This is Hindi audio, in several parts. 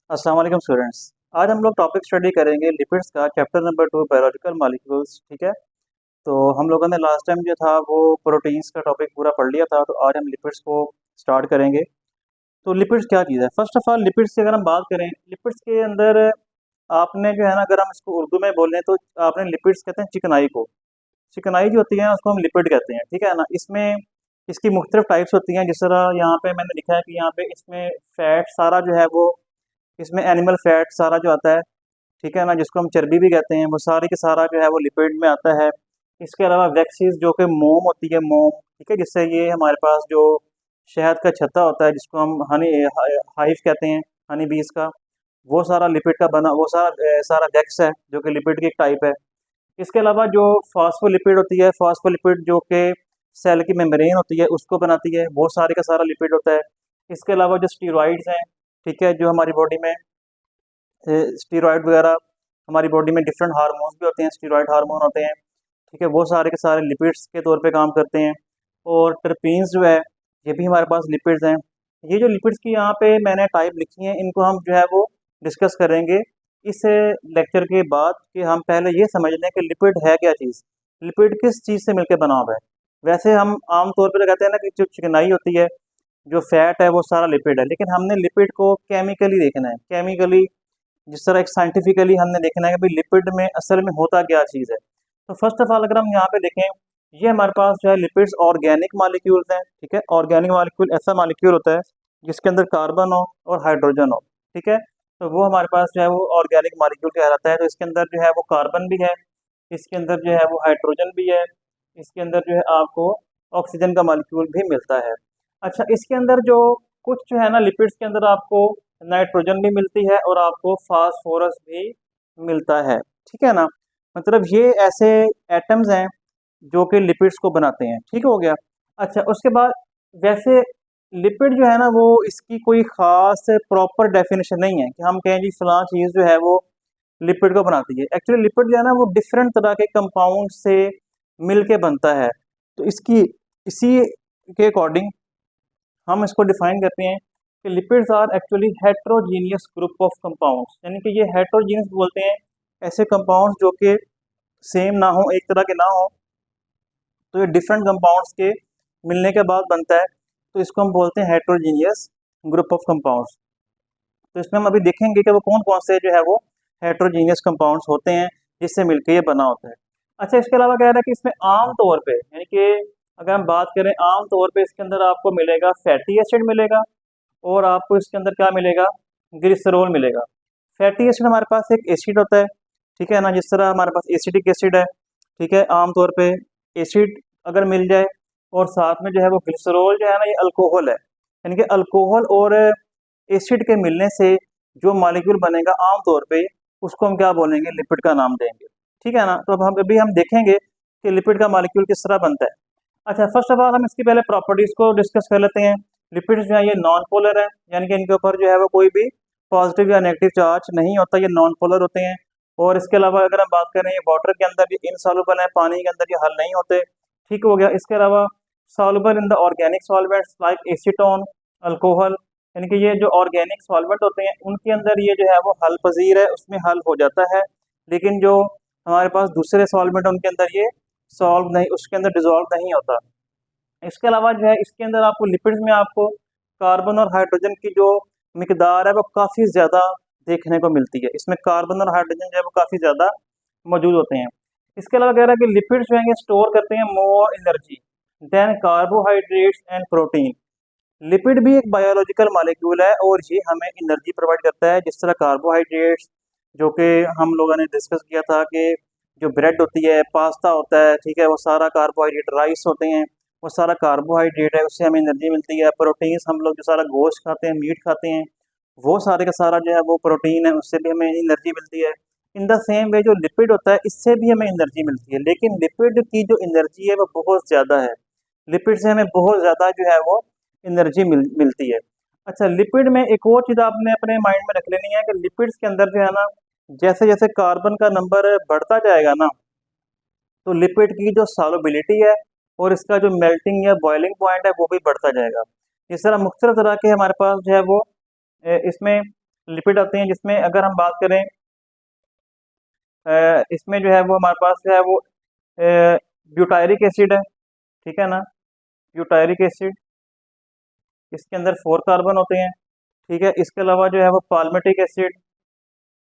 अस्सलाम वालेकुम स्टूडेंट्स। आज हम लोग टॉपिक स्टडी करेंगे लिपिड्स का, चैप्टर नंबर 2 बायोलॉजिकल मॉलिक्यूल्स। ठीक है, तो हम लोगों ने लास्ट टाइम जो था वो प्रोटीन्स का टॉपिक पूरा पढ़ लिया था, तो आज हम लिपिड्स को स्टार्ट करेंगे। तो लिपिड्स क्या चीज़ है? फर्स्ट ऑफ ऑल लिपिड्स की अगर हम बात करें, लिपिड्स के अंदर आपने जो है ना, अगर हम इसको उर्दू में बोलें तो आपने लिपिड्स कहते हैं चिकनाई को। चिकनाई जो होती है उसको हम लिपिड कहते हैं। ठीक है ना, इसमें इसकी मुख्तलिफ टाइप्स होती हैं। जिस तरह यहाँ पे मैंने लिखा है कि यहाँ पे इसमें फैट सारा जो है वो, इसमें एनिमल फैट सारा जो आता है, ठीक है ना, जिसको हम चर्बी भी कहते हैं, वो सारी के सारा जो है वो लिपिड में आता है। इसके अलावा वैक्सीज जो कि मोम होती है, मोम, ठीक है, जिससे ये हमारे पास जो शहद का छत्ता होता है जिसको हम हनी हाइव कहते हैं, हनी बीज का, वो सारा लिपिड का बना, वो सारा वैक्स है जो कि लिपिड की एक टाइप है। इसके अलावा जो फॉस्फोलिपिड होती है, फॉस्फोलिपिड जो कि सेल की मेम्ब्रेन होती है उसको बनाती है, वो सारे का सारा लिपिड होता है। इसके अलावा जो स्टीरॉइड्स हैं, ठीक है, जो हमारी बॉडी में स्टीरॉयड वगैरह, हमारी बॉडी में डिफरेंट हार्मोन्स भी होते हैं, स्टीरॉयड हार्मोन होते हैं, ठीक है, वो सारे के सारे लिपिड्स के तौर पे काम करते हैं। और टर्पीन्स जो है, ये भी हमारे पास लिपिड्स हैं। ये जो लिपिड्स की यहाँ पे मैंने टाइप लिखी है, इनको हम जो है वो डिस्कस करेंगे इस लेक्चर के बाद, कि हम पहले ये समझ लें कि लिपिड है क्या चीज़, लिपिड किस चीज़ से मिलकर बना हुआ है। वैसे हम आम तौर पर कहते हैं ना कि जो चिकनाई होती है, जो फैट है, वो सारा लिपिड है, लेकिन हमने लिपिड को केमिकली देखना है, केमिकली, जिस तरह एक साइंटिफिकली हमने देखना है कि भाई लिपिड में असल में होता क्या चीज़ है। तो फर्स्ट ऑफ ऑल अगर हम यहाँ पे देखें, ये हमारे पास जो है लिपिड्स ऑर्गेनिक मॉलिक्यूल्स हैं। ठीक है, ऑर्गेनिक मॉलिक्यूल ऐसा मॉलिक्यूल होता है जिसके अंदर कार्बन हो और हाइड्रोजन हो। ठीक है, तो वो हमारे पास जो है वो ऑर्गेनिक मॉलिक्यूल कहलाता है। तो इसके अंदर जो है वो कार्बन भी है, इसके अंदर जो है वो हाइड्रोजन भी है, इसके अंदर जो है आपको ऑक्सीजन का मॉलिक्यूल भी मिलता है। अच्छा, इसके अंदर जो कुछ जो है ना, लिपिड्स के अंदर आपको नाइट्रोजन भी मिलती है और आपको फास्फोरस भी मिलता है। ठीक है ना, मतलब ये ऐसे एटम्स हैं जो कि लिपिड्स को बनाते हैं। ठीक हो गया। अच्छा, उसके बाद वैसे लिपिड जो है ना, वो इसकी कोई ख़ास प्रॉपर डेफिनेशन नहीं है कि हम कहें जी फलां चीज़ जो है वो लिपिड को बनाती है। एक्चुअली लिपिड जो है ना, वो डिफरेंट तरह के कंपाउंड से मिल के बनता है। तो इसकी इसी के अकॉर्डिंग हम इसको डिफाइन करते हैं कि lipids are actually heterogeneous group of compounds, यानी कि ये हेट्रोजीनियस बोलते हैं ऐसे कंपाउंड्स जो कि सेम ना हो, एक तरह के ना हो, तो ये डिफरेंट कंपाउंड्स के मिलने के बाद बनता है, तो इसको हम बोलते हैं हेट्रोजीनियस ग्रुप ऑफ कंपाउंड्स। तो इसमें हम अभी देखेंगे कि वो कौन कौन से जो है वो हेट्रोजीनियस कंपाउंड्स होते हैं जिससे मिलकर ये बना होता है। अच्छा, इसके अलावा कह रहा है कि इसमें आम तौर पे, यानी कि अगर हम बात करें आम तौर पे, इसके अंदर आपको मिलेगा फैटी एसिड मिलेगा और आपको इसके अंदर क्या मिलेगा, ग्लिसरॉल मिलेगा। फैटी एसिड हमारे पास एक एसिड होता है, ठीक है ना, जिस तरह हमारे पास एसिडिक एसिड है, ठीक है, आमतौर पे एसिड अगर मिल जाए और साथ में जो है वो ग्लिसरॉल जो है ना, ये अल्कोहल है, यानी कि अल्कोहल और एसिड के मिलने से जो मॉलिक्यूल बनेगा आमतौर पे, उसको हम क्या बोलेंगे, लिपिड का नाम देंगे। ठीक है ना, तो अब हम अभी हम देखेंगे कि लिपिड का मॉलिक्यूल किस तरह बनता है। अच्छा, फर्स्ट ऑफ ऑल हम इसकी पहले प्रॉपर्टीज को डिस्कस कर लेते हैं। लिपिड्स जो है ये नॉन पोलर है, यानी कि इनके ऊपर जो है वो कोई भी पॉजिटिव या नेगेटिव चार्ज नहीं होता, ये नॉन पोलर होते हैं। और इसके अलावा अगर हम बात करें, ये वाटर के अंदर ये इनसॉल्युबल है, पानी के अंदर ये हल नहीं होते। ठीक हो गया। इसके अलावा soluble in the organic solvents like acetone, alcohol, यानी कि ये जो ऑर्गेनिक सॉल्वेंट होते हैं उनके अंदर ये जो है वो हल पजीर है, उसमें हल हो जाता है। लेकिन जो हमारे पास दूसरे सॉल्वेंट उनके अंदर ये सॉल्व नहीं, उसके अंदर डिजोल्व नहीं होता। इसके अलावा जो है इसके अंदर आपको लिपिड्स में आपको कार्बन और हाइड्रोजन की जो मिकदार है वो काफ़ी ज़्यादा देखने को मिलती है। इसमें कार्बन और हाइड्रोजन जो है वो काफ़ी ज़्यादा मौजूद होते हैं। इसके अलावा कह रहा है कि लिपिड्स जो है ये स्टोर करते हैं more energy than carbohydrates and protein. Lipid भी एक बायोलॉजिकल मॉलिक्यूल है और ये हमें एनर्जी प्रोवाइड करता है, जिस तरह कार्बोहाइड्रेट्स, जो कि हम लोगों ने डिस्कस किया था कि जो ब्रेड होती है, पास्ता होता है, ठीक है, वो सारा कार्बोहाइड्रेट, राइस होते हैं, वो सारा कार्बोहाइड्रेट है, उससे हमें एनर्जी मिलती है। प्रोटीन्स, हम लोग जो सारा गोश्त खाते हैं, मीट खाते हैं, वो सारे का सारा जो है वो प्रोटीन है, उससे भी हमें एनर्जी मिलती है। इन द सेम वे जो लिपिड होता है, इससे भी हमें एनर्जी मिलती है, लेकिन लिपिड की जो एनर्जी है वो बहुत ज़्यादा है। लिपिड से हमें बहुत ज़्यादा जो है वो एनर्जी मिलती है। अच्छा, लिपिड में एक और चीज़ आपने अपने माइंड में रख लेनी है कि लिपिड्स के अंदर जो है ना, जैसे जैसे कार्बन का नंबर बढ़ता जाएगा ना, तो लिपिड की जो सॉल्युबिलिटी है और इसका जो मेल्टिंग या बॉइलिंग पॉइंट है वो भी बढ़ता जाएगा। इस तरह मुख्तलिफ तरह के हमारे पास जो है वो इसमें लिपिड आते हैं जिसमें अगर हम बात करें इसमें जो है वो हमारे पास जो है वो ब्यूटायरिक एसिड है, ठीक है ना, ब्यूटायरिक एसिड, इसके अंदर 4 कार्बन होते हैं, ठीक है। इसके अलावा जो है वो पाल्मेटिक एसिड,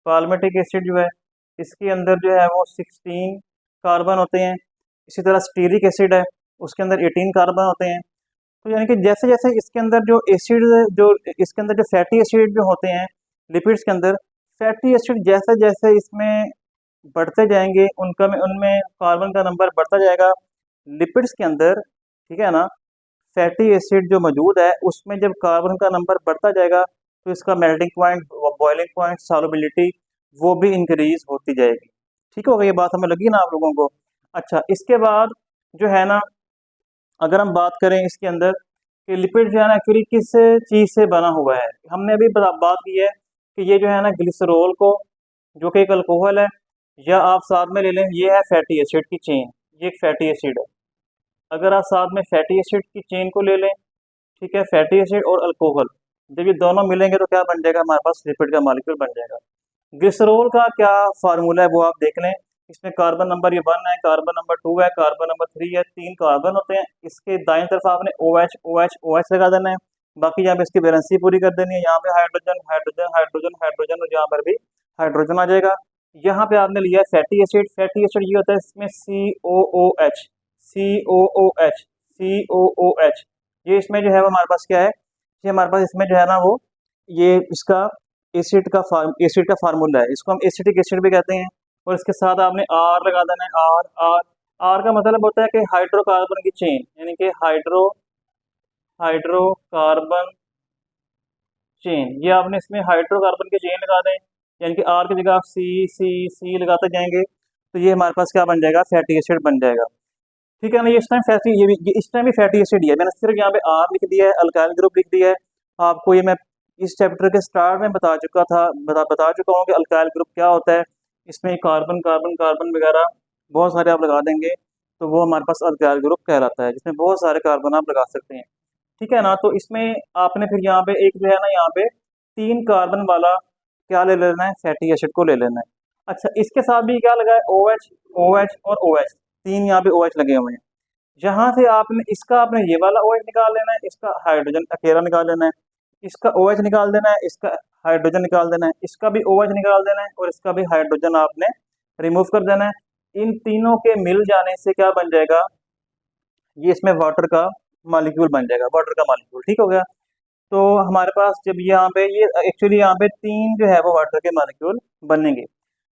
पाल्मेटिक एसिड जो है इसके अंदर जो है वो 16 कार्बन होते हैं। इसी तरह स्टीरिक एसिड है, उसके अंदर 18 कार्बन होते हैं। तो यानी कि जैसे जैसे इसके अंदर जो एसिड, जो इसके अंदर जो फैटी एसिड जो होते हैं लिपिड्स के अंदर, फैटी एसिड जैसे जैसे इसमें बढ़ते जाएंगे उनका में उनमें कार्बन का नंबर बढ़ता जाएगा लिपिड्स के अंदर, ठीक है ना। फैटी एसिड जो मौजूद है उसमें जब कार्बन का नंबर बढ़ता जाएगा तो इसका melting point, boiling point, solubility वो भी इंक्रीज होती जाएगी। ठीक हो गई, ये बात हमें लगी ना आप लोगों को। अच्छा, इसके बाद जो है ना, अगर हम बात करें इसके अंदर कि लिपिड जो है ना एक्चुअली किस चीज़ से बना हुआ है, हमने अभी बात की है कि ये जो है ना ग्लिसरॉल को, जो कि एक अल्कोहल है, या आप साथ में ले लें ये है फैटी एसिड की चेन, ये एक फैटी एसिड है। अगर आप साथ में फैटी एसिड की चेन को ले लें, ठीक है, फैटी एसिड और अल्कोहल, जब ये दोनों मिलेंगे तो क्या बन जाएगा, हमारे पास लिपिड का मॉलिक्यूल बन जाएगा। ग्लिसरॉल का क्या फार्मूला है वो आप देख लें। इसमें कार्बन नंबर ये 1 है, कार्बन नंबर 2 है, कार्बन नंबर 3 है, 3 कार्बन होते हैं। इसके दाएं तरफ आपने OH OH OH लगा देना है। बाकी यहाँ पे इसकी वैलेंसी पूरी कर देनी है, यहाँ पे हाइड्रोजन हाइड्रोजन हाइड्रोजन हाइड्रोजन, और यहाँ पर भी हाइड्रोजन आ जाएगा। यहाँ पे आपने लिया है फैटी एसिड, फैटी एसिड ये होता है इसमें COOH, COOH, COOH। ये इसमें जो है वो हमारे पास क्या है, ये हमारे पास इसमें जो है ना वो ये इसका एसिड का फार्मूला है, इसको हम एसिटिक एसिड भी कहते हैं। और इसके साथ आपने आर लगा देना है, आर आर। आर का मतलब होता है कि हाइड्रोकार्बन की चेन, यानी कि हाइड्रोकार्बन चेन, ये आपने इसमें हाइड्रोकार्बन की चेन लगा दें, यानी कि आर की जगह आप सी सी सी लगाते जाएंगे तो ये हमारे पास क्या बन जाएगा, फैटी एसिड बन जाएगा। ठीक है ना, ये इस टाइम फैटी, ये इस टाइम भी फैटी एसिड ही है, मैंने सिर्फ यहाँ पे आर लिख दिया है, अल्काइल ग्रुप लिख दिया है। आपको ये मैं इस चैप्टर के स्टार्ट में बता चुका था, बता चुका हूँ कि अल्काइल ग्रुप क्या होता है। इसमें कार्बन कार्बन कार्बन वगैरह बहुत सारे आप लगा देंगे तो वो हमारे पास अल्काइल ग्रुप कहलाता है, जिसमें बहुत सारे कार्बन आप लगा सकते हैं। ठीक है ना, तो इसमें आपने फिर यहाँ पे एक जो है ना, यहाँ पे 3 कार्बन वाला क्या ले लेना है, फैटी एसिड को ले लेना है। अच्छा, इसके साथ भी क्या लगा है, OH OH और OH, 3 यहाँ पे OH लगे हुए हैं। जहां से आपने इसका, आपने ये वाला OH निकाल लेना है, इसका हाइड्रोजन अकेला निकाल लेना है, इसका OH निकाल देना है, इसका हाइड्रोजन निकाल देना है, इसका भी OH निकाल देना है, और इसका भी हाइड्रोजन आपने रिमूव कर देना है। इन तीनों के मिल जाने से क्या बन जाएगा, ये इसमें वाटर का मॉलिक्यूल बन जाएगा, वाटर का मॉलिक्यूल। ठीक हो गया। तो हमारे पास जब यहाँ पे ये एक्चुअली यहाँ पे 3 जो है वो वाटर के मॉलिक्यूल बनेंगे।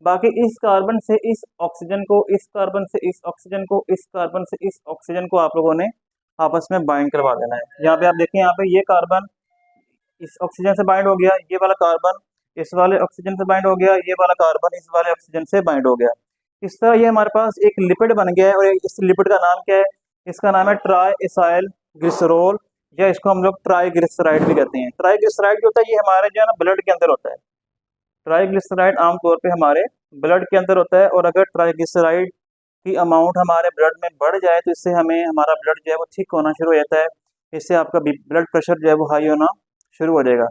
बाकी इस कार्बन से इस ऑक्सीजन को, इस कार्बन से इस ऑक्सीजन को, इस कार्बन से इस ऑक्सीजन को आप लोगों ने आपस में बाइंड करवा देना है। यहाँ पे आप देखें, यहाँ पे ये कार्बन इस ऑक्सीजन से बाइंड हो गया, ये वाला कार्बन इस वाले ऑक्सीजन से बाइंड हो गया, ये वाला कार्बन इस वाले ऑक्सीजन से बाइंड हो गया। इस तरह ये हमारे पास एक लिपिड बन गया है, और इस लिपिड का नाम क्या है, इसका नाम है ट्राई इसाइल ग्लिसरॉल, या इसको हम लोग ट्राईग्लिसराइड भी कहते हैं। ट्राईग्लिसराइड जो होता है ये हमारे जो है ना ब्लड के अंदर होता है। ट्राईग्लिसराइड आमतौर पे हमारे ब्लड के अंदर होता है, और अगर ट्राईग्लिसराइड की अमाउंट हमारे ब्लड में बढ़ जाए तो इससे हमें हमारा ब्लड जो है वो थिक होना शुरू हो जाता है, इससे आपका ब्लड प्रेशर जो है वो हाई होना शुरू हो जाएगा।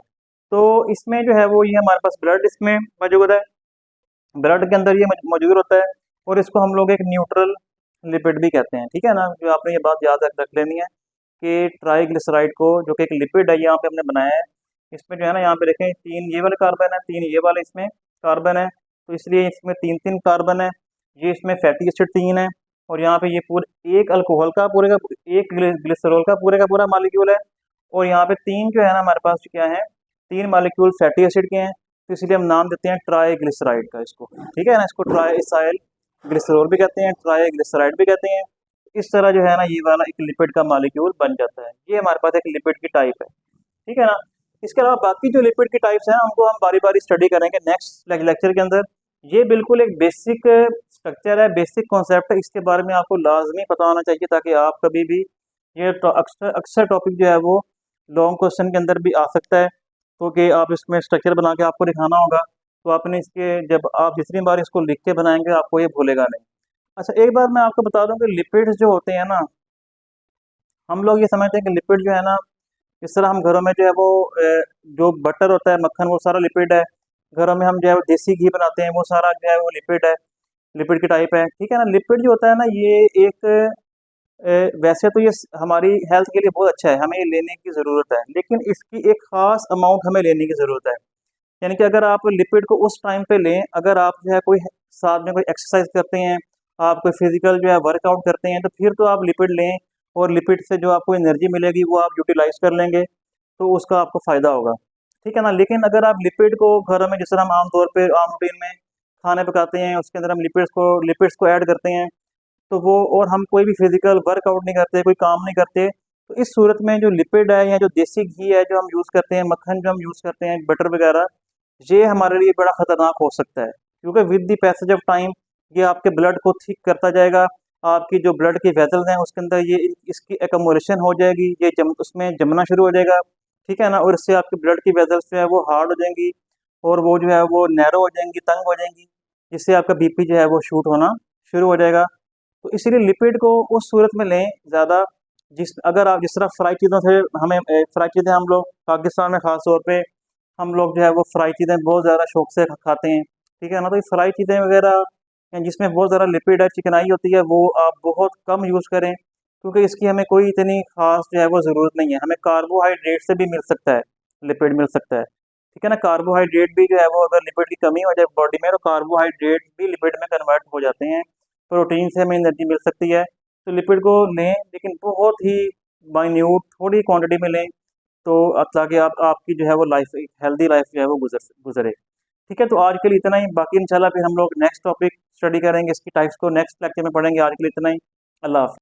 तो इसमें जो है वो ये हमारे पास ब्लड इसमें मौजूद है, ब्लड के अंदर ये मौजूद होता है, और इसको हम लोग एक न्यूट्रल लिपिड भी कहते हैं। ठीक है ना, जो आपने ये बात याद रख लेनी है कि ट्राईग्लिसराइड को, जो कि एक लिपिड है, यहाँ पे हमने बनाया है। इसमें जो है ना, यहाँ पे देखें 3 ये वाले कार्बन है, 3 ये वाले इसमें कार्बन है, तो इसलिए इसमें 3 कार्बन है। ये इसमें फैटी एसिड 3 है, और यहाँ पे ये पूरे एक अल्कोहल का पूरे का, एक ग्लिसरॉल का पूरा मॉलिक्यूल है। और यहाँ पे 3 जो है ना हमारे पास क्या है, 3 मॉलिक्यूल फैटी एसिड के हैं, तो इसलिए हम नाम देते हैं ट्राईग्लिसराइड का इसको। ठीक है ना, इसको ट्राईइसाइल ग्लिसरॉल भी कहते हैं, ट्राईग्लिसराइड भी कहते हैं। इस तरह जो है ना ये वाला एक लिपिड का मॉलिक्यूल बन जाता है। ये हमारे पास एक लिपिड की टाइप है। ठीक है ना, इसके अलावा बाकी जो लिपिड की टाइप्स हैं उनको हम बारी बारी स्टडी करेंगे नेक्स्ट लेक्चर के अंदर। ये बिल्कुल एक बेसिक स्ट्रक्चर है, बेसिक कॉन्सेप्ट है, इसके बारे में आपको लाजमी पता होना चाहिए, ताकि आप कभी भी ये अक्सर अक्सर टॉपिक जो है वो लॉन्ग क्वेश्चन के अंदर भी आ सकता है, क्योंकि आप इसमें स्ट्रक्चर बना के आपको दिखाना होगा, तो आपने इसके, जब आप जितनी बार इसको लिख के बनाएंगे आपको ये भूलेगा नहीं। अच्छा, एक बात मैं आपको बता दूं कि लिपिड्स जो होते हैं ना, हम लोग ये समझते हैं कि लिपिड जो है ना इस तरह हम घरों में जो है वो जो बटर होता है, मक्खन, वो सारा लिपिड है। घरों में हम जो है वो देसी घी बनाते हैं, वो सारा जो है वो लिपिड है, लिपिड की टाइप है, ठीक है ना। लिपिड जो होता है ना, ये एक वैसे तो ये हमारी हेल्थ के लिए बहुत अच्छा है, हमें ये लेने की ज़रूरत है, लेकिन इसकी एक ख़ास अमाउंट हमें लेने की ज़रूरत है। यानी कि अगर आप लिपिड को उस टाइम पे लें, अगर आप जो है कोई साथ में कोई एक्सरसाइज करते हैं, आप कोई फिजिकल जो है वर्कआउट करते हैं, तो फिर तो आप लिपिड लें, और लिपिड से जो आपको एनर्जी मिलेगी वो आप यूटिलाइज कर लेंगे, तो उसका आपको फ़ायदा होगा, ठीक है ना। लेकिन अगर आप लिपिड को घरों में जिस तरह हम आमतौर पर आम रूटीन में खाने पकाते हैं, उसके अंदर हम लिपिड्स को ऐड करते हैं, तो वो, और हम कोई भी फिजिकल वर्कआउट नहीं करते, कोई काम नहीं करते, तो इस सूरत में जो लिपिड है या जो देसी घी है जो हम यूज़ करते हैं, मक्खन जो हम यूज़ करते हैं, बटर वगैरह, ये हमारे लिए बड़ा खतरनाक हो सकता है, क्योंकि with the passage of time ये आपके ब्लड को थिक करता जाएगा। आपकी जो ब्लड की वेसल्स हैं उसके अंदर ये इसकी एकमुलेशन हो जाएगी, ये उसमें जमना शुरू हो जाएगा, ठीक है ना। और इससे आपकी ब्लड की वेसल्स जो है वो हार्ड हो जाएंगी, और वो जो है वो नैरो हो जाएंगी, तंग हो जाएंगी, जिससे आपका बीपी जो है वो शूट होना शुरू हो जाएगा। तो इसीलिए लिपिड को उस सूरत में लें ज़्यादा, अगर आप जिस तरह फ्राई चीज़ों से, हमें फ्राई चीज़ें हम लोग पाकिस्तान में ख़ास तौर पे हम लोग जो है वो फ्राई चीज़ें बहुत ज़्यादा शौक से खाते हैं, ठीक है ना। तो ये फ्राई चीज़ें वगैरह या जिसमें बहुत ज़्यादा लिपिड है, चिकनाई होती है, वो आप बहुत कम यूज़ करें, क्योंकि इसकी हमें कोई इतनी ख़ास जो है वो ज़रूरत नहीं है। हमें कार्बोहाइड्रेट से भी मिल सकता है, लिपिड मिल सकता है, ठीक है ना। कार्बोहाइड्रेट भी जो है वो, अगर लिपिड की कमी हो जाए बॉडी में, तो कार्बोहाइड्रेट भी लिपिड में कन्वर्ट हो जाते हैं, प्रोटीन से हमें एनर्जी मिल सकती है। तो लिपिड को लें, लेकिन बहुत ही माइन्यूट थोड़ी क्वांटिटी में लें, तो ताकि आप आपकी जो है वो लाइफ, एक हेल्दी लाइफ जो है वो गुजरे, ठीक है। तो आज के लिए इतना ही, बाकी इंशाल्लाह फिर हम लोग नेक्स्ट टॉपिक स्टडी करेंगे, इसकी टाइप्स को नेक्स्ट लेक्चर में पढ़ेंगे। आज के लिए इतना ही। अल्लाह हाफ़िज़।